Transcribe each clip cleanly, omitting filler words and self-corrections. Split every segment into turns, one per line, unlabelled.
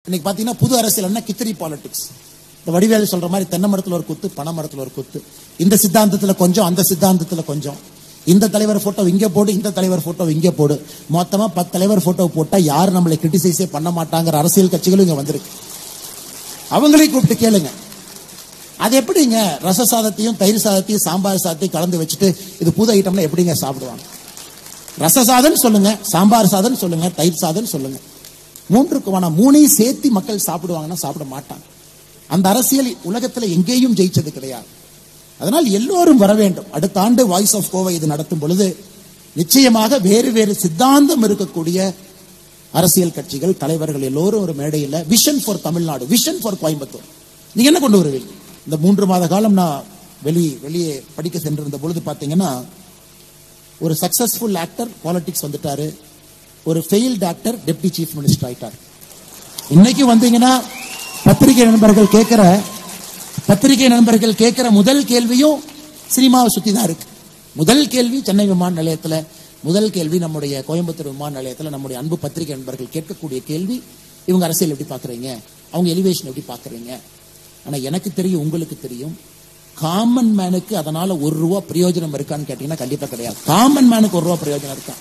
இன்னைக்கு பாத்தீங்கன்னா புது அரசியல் என்ன கித்திரி பாலிடிக்ஸ். இந்த வடிவேலு சொல்ற மாதிரி தென்னை மரத்துல ஒரு குத்து, பனை மரத்துல ஒரு குத்து, இந்த சித்தாந்தத்துல கொஞ்சம், அந்த சித்தாந்தத்துல கொஞ்சம், இந்த தலைவர் போட்டோ இங்க போடு, இந்த தலைவர் போட்டோ இங்க போடு, மொத்தமா 10 தலைவர் போட்டோ போட்டா யாரும் நம்மளை கிரிட்டிசைஸே பண்ண மாட்டாங்கிற அரசியல் கட்சிகளும் இங்க வந்திருக்கு. அவங்களையும் கூப்பிட்டு கேளுங்க, அது எப்படிங்க ரச சாதத்தையும் தயிர் சாதத்தையும் சாம்பார் சாதத்தையும் கலந்து வச்சுட்டு இது புது ஐட்டம்ல எப்படிங்க சாப்பிடுவாங்க? ரச சாதம் சொல்லுங்க, சாம்பார் சாதம் சொல்லுங்க, தயிர் சாதம் சொல்லுங்க, மூணையும் சேர்த்து மக்கள் சாப்பிடுவாங்கன்னா சாப்பிட மாட்டாங்க. அந்த அரசியல் உலகத்துல எங்கேயும் ஜெயிச்சது கிடையாது. அதனால் எல்லோரும் வர வேண்டும். அடுத்த ஆண்டு வாய்ஸ் ஆஃப் கோவை இது நடத்தும் பொழுது நிச்சயமாக வேறு வேறு சித்தாந்தம் இருக்கக்கூடிய அரசியல் கட்சிகள் தலைவர்கள் எல்லோரும் ஒரு மேடையில் vision for Tamil Nadu, vision for Coimbatore, நீங்க என்ன கொண்டு வருவீங்க? இந்த 3 மாத காலம் நான் வெளியே படிக்க சென்றிருந்த பொழுது பாத்தீங்கன்னா, ஒரு சக்சஸ்ஃபுல் ஆக்டர் பாலிடிக்ஸ் வந்துட்டாரு, ஒரு failed actor deputy chief minister ஆயிட்டார். இன்னைக்கு வந்தீங்கன்னா பத்திரிகை நண்பர்கள் கேட்கிற முதல் கேள்வியும் சினிமாவை சுத்தி தான் இருக்கு. முதல் கேள்வி சென்னை விமான நிலையத்தில், முதல் கேள்வி நம்முடைய கோயம்புத்தூர் விமான நிலையத்தில் நம்முடைய அன்பு பத்திரிகை நண்பர்கள் கேட்கக்கூடிய கேள்வி, இவங்க அரசியல் எப்படி பாக்குறீங்க, அவங்க எலிவேஷன் எப்படி பாக்குறீங்க? ஆனா எனக்கு தெரியும், உங்களுக்கு தெரியும், காமன் மேனுக்கு அதனால ₹1 பிரயோஜனம் இருக்கான்னு கேட்டீங்கன்னா கண்டிப்பா கிடையாது. காமன் மேனுக்கு ₹1 பிரயோஜனம் இருக்கா?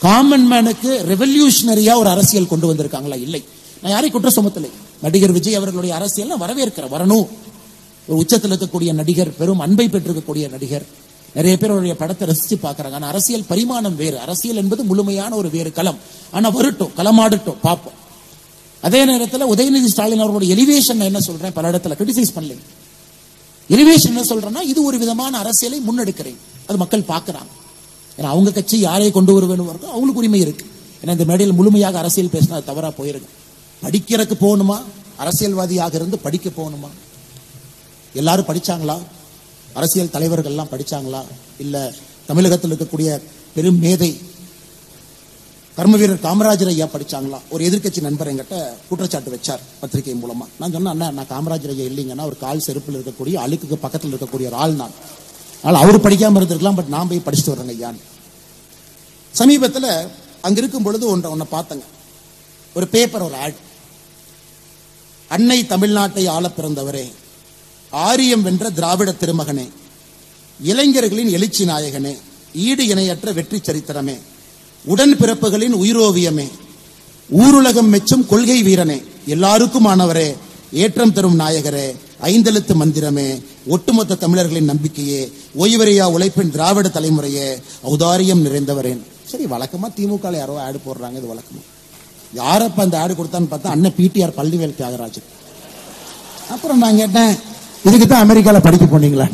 காமன் மேனுக்கு ரெவல்யூஷனரியா ஒரு அரசியல் கொண்டு வந்திருக்காங்களா? இல்லை. நான் யாரையும் குற்ற சுமத்தலை. நடிகர் விஜய் அவர்களுடைய அரசியல் வரவேற்கிறேன், வரணும். ஒரு உச்சத்தில் இருக்கக்கூடிய நடிகர், பெரும் அன்பை பெற்றிருக்கக்கூடிய நடிகர், நிறைய பேர் அவருடைய படத்தை ரசிச்சு பாக்குறாங்க. ஆனா அரசியல் பரிமாணம் வேறு, அரசியல் என்பது முழுமையான ஒரு வேறு களம். ஆனா வரட்டும், களமாடட்டும், பார்ப்போம். அதே நேரத்தில் உதயநிதி ஸ்டாலின் அவர்களுடைய எலிவேஷன் என்ன சொல்றேன், பல இடத்துல கிரிட்டிசைஸ் பண்ணல. எலிவேஷன் என்ன சொல்றேன்னா, இது ஒரு விதமான அரசியலை முன்னெடுக்கிறேன், அது மக்கள் பார்க்கிறாங்க. ஏன்னா அவங்க கட்சி யாரை கொண்டு வர வேணும் அவங்களுக்கு உரிமை இருக்கு. ஏன்னா இந்த மேடையில் முழுமையாக அரசியல் பேசினா அது தவறா போயிருங்க. படிக்கிறதுக்கு போகணுமா, அரசியல்வாதியாக இருந்து படிக்க போகணுமா? எல்லாரும் படிச்சாங்களா? அரசியல் தலைவர்கள் எல்லாம் படிச்சாங்களா? இல்ல தமிழகத்தில் இருக்கக்கூடிய பெரும் மேதை கர்ம வீரர் காமராஜர் ஐயா படிச்சாங்களா? ஒரு எதிர்கட்சி நண்பர் என்கிட்ட குற்றச்சாட்டு வச்சார் பத்திரிகை மூலமா. நான் சொன்னேன், அண்ணா நான் காமராஜர் ஐயா இல்லைங்கன்னா ஒரு கால் செருப்பில் இருக்கக்கூடிய அழுக்குக்கு பக்கத்தில் இருக்கக்கூடிய ஒரு ஆள் நான். அதனால அவரு படிக்காம இருந்திருக்கலாம், பட் நான் போய் படிச்சுட்டு வரேங்க ஐயான். சமீபத்தில் அங்க இருக்கும் பொழுது ஒன்றை பார்த்தங்க, ஒரு பேப்பர், ஒரு ஆட். அன்னை தமிழ்நாட்டை ஆள பிறந்தவரே, ஆரியம் வென்ற திராவிட திருமகனே, இளைஞர்களின் எழுச்சி நாயகனே, ஈடு இணையற்ற வெற்றி சரித்திரமே, உடன் பிறப்புகளின் உயிரோவியமே, ஊருலகம் மெச்சும் கொள்கை வீரனே, எல்லாருக்கும் ஆனவரே, ஏற்றம் தரும் நாயகரே, ஐந்தெழுத்து மந்திரமே, ஒட்டுமொத்த தமிழர்களின் நம்பிக்கையே, ஓய்வறியா உழைப்பின் திராவிட தலைமுறையே, ஔதாரியம் நிறைந்தவரேன். சரி, வழக்கமா திமுக யாரோ ஆடு போடுறாங்க, இது வழக்கமா. யாரப்ப அந்த ஆடு கொடுத்தான்னு பார்த்தா அண்ணன் பிடிஆர் பழனிவேல் தியாகராஜன். அப்புறம் நான் கேட்டேன், இதுக்கு தான் அமெரிக்கால படிக்க போனீங்களா?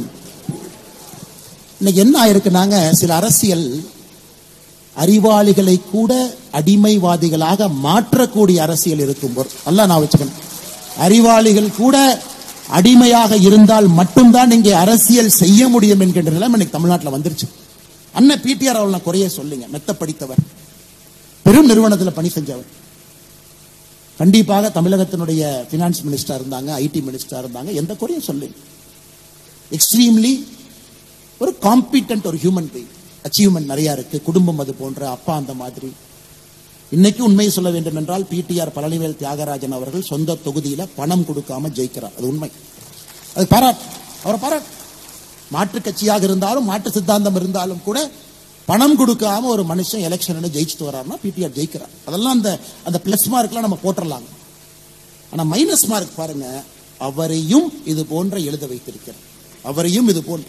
இன்னைக்கு என்ன ஆயிருக்குனாங்க, சில அரசியல் அறிவாளிகளை கூட அடிமைவாதிகளாக மாற்றக்கூடிய அரசியல் இருக்கும் போது, நல்லா நான் வச்சுக்கணும், அறிவாளிகள் கூட அடிமையாக இருந்தால் மட்டும்தான் இங்கே அரசியல் செய்ய முடியும் என்கின்ற நிலைமை இன்னைக்கு தமிழ்நாட்டில் வந்துருச்சு. அண்ணன் பிடிஆர் அவர்கள் குறைய சொல்லுங்க, மெத்த படித்தவர், பெரும் நிறுவனத்தில் பணி செஞ்சவர், கண்டிப்பாக தமிழகத்தினுடைய பினான்ஸ் மினிஸ்டர் இருந்தாங்க, ஐடி மினிஸ்டர் இருந்தாங்க, எந்த குறையும் சொல்லுங்க. எக்ஸ்ட்ரீம்லி ஒரு காம்பிட்டன்ட் ஒரு ஹியூமன் பீயிங், அச்சீவ்மெண்ட் நிறைய இருக்கு, குடும்பம் அது போன்ற, அப்பா அந்த மாதிரி. இன்னைக்கு உண்மையை சொல்ல வேண்டும் என்றால் பிடிஆர் பழனிவேல் தியாகராஜன் அவர்கள் சொந்த தொகுதியில பணம் கொடுக்காம ஜெயிக்கிறார், அது உண்மை, அது பாராட்டு, அவரை பாராட்டு. மாற்று கட்சியாக இருந்தாலும் மாற்று சித்தாந்தம் இருந்தாலும் கூட பணம் கொடுக்காம ஒரு மனுஷன் எலெக்ஷன் ஜெயிச்சுட்டு வர்றாருன்னா பிடிஆர் ஜெயிக்கிறார். அதெல்லாம் அந்த பிளஸ் மார்க்லாம் நம்ம போட்டுடலாம். ஆனா மைனஸ் மார்க் பாருங்க, அவரையும் இது போன்ற எழுத வைத்திருக்கிறார், அவரையும் இது போன்ற,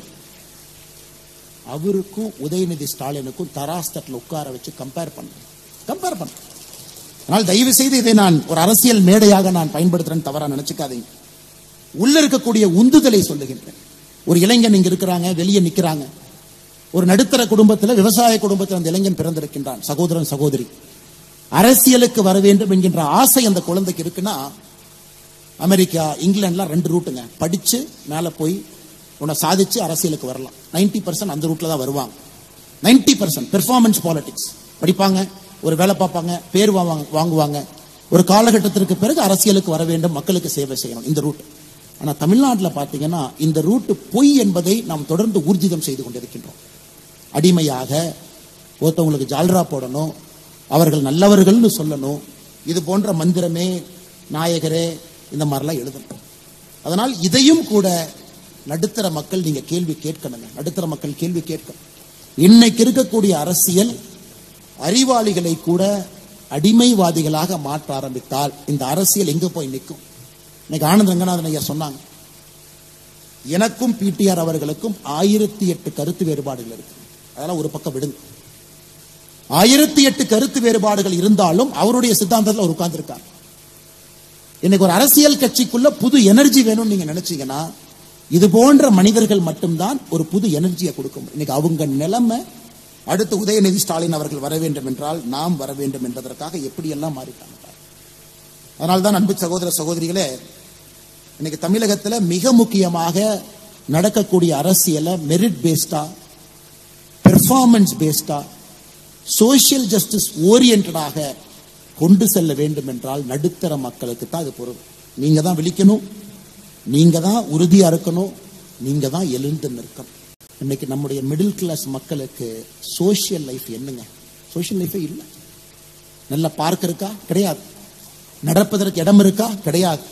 அவருக்கும் உதயநிதி ஸ்டாலினுக்கும் தராஸ் தட்டில் உட்கார வச்சு கம்பேர் பண்ண. அதனால் தயவு செய்து இதை நான் ஒரு அரசியல் மேடையாக நான் பயன்படுத்துறேன்னு தவறா நினைச்சுக்காதீங்க. உள்ள இருக்கக்கூடிய உந்துதலை சொல்லுகின்றேன். ஒரு இளைஞன் இங்க இருக்கிறாங்க, வெளியே நிக்கிறாங்க, ஒரு நடுத்தர குடும்பத்தில், விவசாய குடும்பத்தில் அந்த இளைஞன் பிறந்திருக்கின்றான், சகோதரன் சகோதரி, அரசியலுக்கு வர வேண்டும் என்கின்ற ஆசை அந்த குழந்தைக்கு இருக்குன்னா, அமெரிக்கா இங்கிலாந்துலாம் 2 ரூட்டுங்க, படிச்சு மேல போய் உன்னை சாதிச்சு அரசியலுக்கு வரலாம். 90% அந்த ரூட்ல தான் வருவாங்க. 90% பெர்ஃபார்மன்ஸ் பாலிடிக்ஸ் படிப்பாங்க, ஒரு வேலை பார்ப்பாங்க, பேர் வாங்குவாங்க, ஒரு காலகட்டத்திற்கு பிறகு அரசியலுக்கு வர வேண்டும், மக்களுக்கு சேவை செய்யணும், இந்த ரூட். ஆனா தமிழ்நாட்டில் பாத்தீங்கன்னா இந்த ரூட் பொய் என்பதை நாம் தொடர்ந்து ஊர்ஜிதம் செய்து கொண்டிருக்கின்றோம். அடிமையாக ஒருத்தவங்களுக்கு ஜால்ரா போடணும், அவர்கள் நல்லவர்கள்னு சொல்லணும், இது போன்ற மந்திரமே நாயகரே இந்த மாதிரிலாம் எழுதணும். அதனால் இதையும் கூட நடுத்தர மக்கள் நீங்க கேள்வி கேட்கணுங்க. நடுத்தர மக்கள் கேள்வி கேட்கணும். இன்னைக்கு இருக்கக்கூடிய அரசியல் அறிவாளிகளை கூட அடிமைவாதிகளாக மாற்ற ஆரம்பித்தால் இந்த அரசியல் எங்க போய் நிற்கும்? இன்னைக்கு ஆனந்த ரங்கநாதன் ஐயா சொன்னாங்க, எனக்கும் பிடிஆர் அவர்களுக்கும் 1008 கருத்து வேறுபாடுகள் இருக்கு. அதெல்லாம் ஒரு பக்கம் விடுங்க. 1008 கருத்து வேறுபாடுகள் இருந்தாலும் அவருடைய சித்தாந்தத்தில் அவர் உட்கார்ந்திருக்கார். இன்னைக்கு ஒரு அரசியல் கட்சிக்குள்ள புது எனர்ஜி வேணும்னு நீங்க நினைச்சீங்கன்னா இது போன்ற மனிதர்கள் மட்டும்தான் ஒரு புது எனர்ஜியை கொடுக்கும். இன்னைக்கு அவங்க நிலைமை அடுத்து உதயநிதி ஸ்டாலின் அவர்கள் வர வேண்டும் என்றால் நாம் வர வேண்டும் என்பதற்காக எப்படியெல்லாம் மாறிட்டாங்க. அதனால்தான் அன்பு சகோதர சகோதரிகளே, இன்னைக்கு தமிழகத்தில் மிக முக்கியமாக நடக்கக்கூடிய அரசியலை மெரிட் பேஸ்டா, பெர்ஃபார்மன்ஸ் பேஸ்டா, சோசியல் ஜஸ்டிஸ் ஓரியன்டாக கொண்டு செல்ல வேண்டும் என்றால் நடுத்தர மக்களுக்கு தான் அது பொருள். நீங்க தான் விழிக்கணும், நீங்க தான் உறுதியா இருக்கணும், நீங்க தான் எழுந்து நிற்கணும். இன்னைக்கு நம்முடைய மிடில் கிளாஸ் மக்களுக்கு சோசியல் லைஃப் என்னங்க? சோசியல் லைஃபே இல்லை. நல்ல பார்க் இருக்கா? கிடையாது. நடப்பதற்கு இடம் இருக்கா? கிடையாது.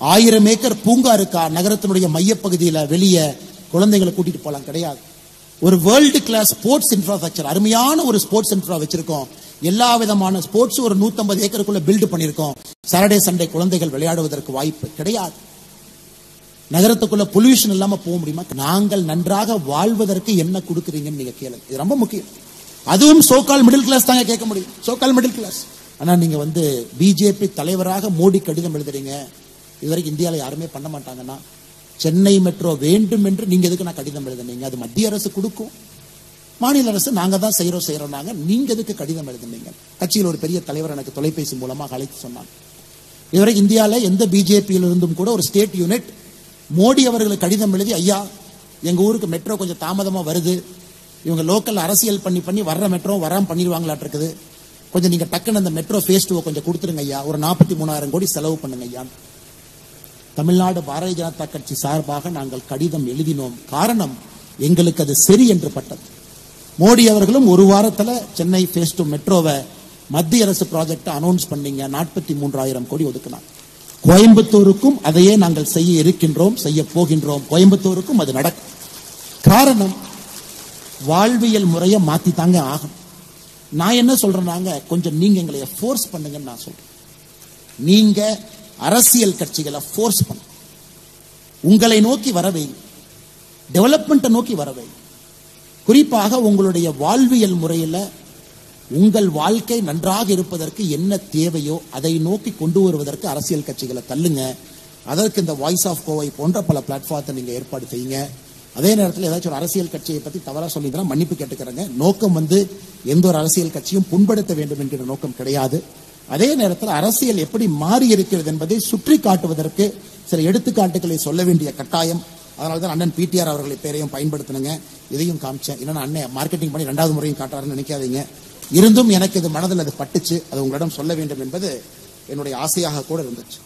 1000 ஏக்கர் பூங்கா இருக்கா நகரத்தினுடைய மையப்பகுதியில் வெளியே குழந்தைகளை கூட்டிட்டு போலாம்? கிடையாது. ஒரு வேர்ல்டு கிளாஸ் ஸ்போர்ட்ஸ் இன்ஃப்ராஸ்ட்ரக்சர், அருமையான ஒரு ஸ்போர்ட்ஸ் இன்ஃப்ரா வச்சிருக்கோம். எல்லா விதமான ஸ்போர்ட்ஸ் ஒரு 150 ஏக்கருக்குள்ள பில்டு பண்ணிருக்கோம். சாட்டர்டே சண்டே குழந்தைகள் விளையாடுவதற்கு வாய்ப்பு கிடையாது. நகரத்துக்குள்ள பொல்யூஷன் இல்லாம போக முடியுமா? நாங்கள் நன்றாக வாழ்வதற்கு என்ன கொடுக்குறீங்கன்னு நீங்க கேளுங்க. இது ரொம்ப முக்கியம். அதுவும் சோகால் மிடில் கிளாஸ் தாங்க கேட்க முடியும். So call middle class. ஆனா நீங்க பிஜேபி தலைவராக மோடி கடிதம் எழுதுறீங்க. இதுவரைக்கும் இந்தியாவில் யாருமே பண்ண மாட்டாங்கன்னா, சென்னை மெட்ரோ வேண்டும் என்று நீங்க எதுக்கு நான் கடிதம் எழுதுனீங்க? அது மத்திய அரசு கொடுக்கும், மாநில அரசு நாங்க தான் செய்யறோம் நாங்க, நீங்க எதுக்கு கடிதம் எழுதுனீங்க? கட்சியில் ஒரு பெரிய தலைவர் எனக்கு தொலைபேசி மூலமாக அழைத்து சொன்னாங்க, இதுவரை இந்தியாவில் எந்த பிஜேபியில் இருந்தும் கூட ஒரு ஸ்டேட் யூனிட் மோடி அவர்களுக்கு கடிதம் எழுதி, ஐயா எங்க ஊருக்கு மெட்ரோ கொஞ்சம் தாமதமா வருது, இவங்க லோக்கல் அரசியல் பண்ணி வர்ற மெட்ரோ வராம பண்ணிடுவாங்களாட்டு இருக்குது, கொஞ்சம் நீங்க டக்குன்னு அந்த மெட்ரோ ஃபேஸ் 2 கொஞ்சம் கொடுத்துருங்க ஐயா, ஒரு 43,000 கோடி செலவு பண்ணுங்க ஐயா. தமிழ்நாடு பாரதிய ஜனதா கட்சி சார்பாக நாங்கள் கடிதம் எழுதினோம். காரணம், எங்களுக்கு அது சரி என்று பட்டது. மோடி அவர்களும் ஒரு வாரத்தில் சென்னை ஃபேஸ் 2 மெட்ரோவை மத்திய அரசு ப்ராஜெக்ட் அனௌன்ஸ் பண்ணீங்க, 43,000 கோடி ஒதுக்கினார். கோயம்புத்தூருக்கும் அதையே நாங்கள் செய்ய இருக்கின்றோம், செய்ய போகின்றோம். கோயம்புத்தூருக்கும் அது நடக்கும். காரணம், வாழ்வியல் முறையை மாத்தி தாங்க ஆகும். நான் என்ன சொல்றேன்னாங்க, கொஞ்சம் நீங்க எங்களை ஃபோர்ஸ் பண்ணுங்கன்னு நான் சொல்றேன். நீங்க அரசியல் கட்சிகளை ஃபோர்ஸ் பண்ண, உங்களை நோக்கி வரவை, டெவலப்மெண்ட்டை நோக்கி வரவை. குறிப்பாக உங்களுடைய வாழ்வியல் முறையில் உங்கள் வாழ்க்கை நன்றாக இருப்பதற்கு என்ன தேவையோ அதை நோக்கி கொண்டு வருவதற்கு அரசியல் கட்சிகளை தள்ளுங்க. அதற்கு இந்த வாய்ஸ் ஆஃப் கோவை போன்ற பல பிளாட்ஃபார்த்தை நீங்க ஏற்பாடு செய்யுங்க. அதே நேரத்தில் ஏதாச்சும் ஒரு அரசியல் கட்சியை பற்றி தவறா சொல்லிதான் மன்னிப்பு கேட்டுக்கிறேங்க. நோக்கம் எந்த ஒரு அரசியல் கட்சியும் புண்படுத்த வேண்டும் என்கிற நோக்கம் கிடையாது. அதே நேரத்தில் அரசியல் எப்படி மாறி இருக்கிறது என்பதை சுற்றி காட்டுவதற்கு சில எடுத்துக்காட்டுகளை சொல்ல வேண்டிய கட்டாயம். அதனால்தான் அண்ணன் பிடிஆர் அவர்களை பேரையும் பயன்படுத்தினுங்க, இதையும் காமிச்சேன். என்னன்னா அண்ணன் மார்க்கெட்டிங் பண்ணி 2வது முறையும் காட்டுறாருன்னு நினைக்காதீங்க. இருந்தும் எனக்கு இது மனதில் அது பட்டுச்சு, அது உங்களிடம் சொல்ல வேண்டும் என்பது என்னுடைய ஆசையாக கூட இருந்துச்சு.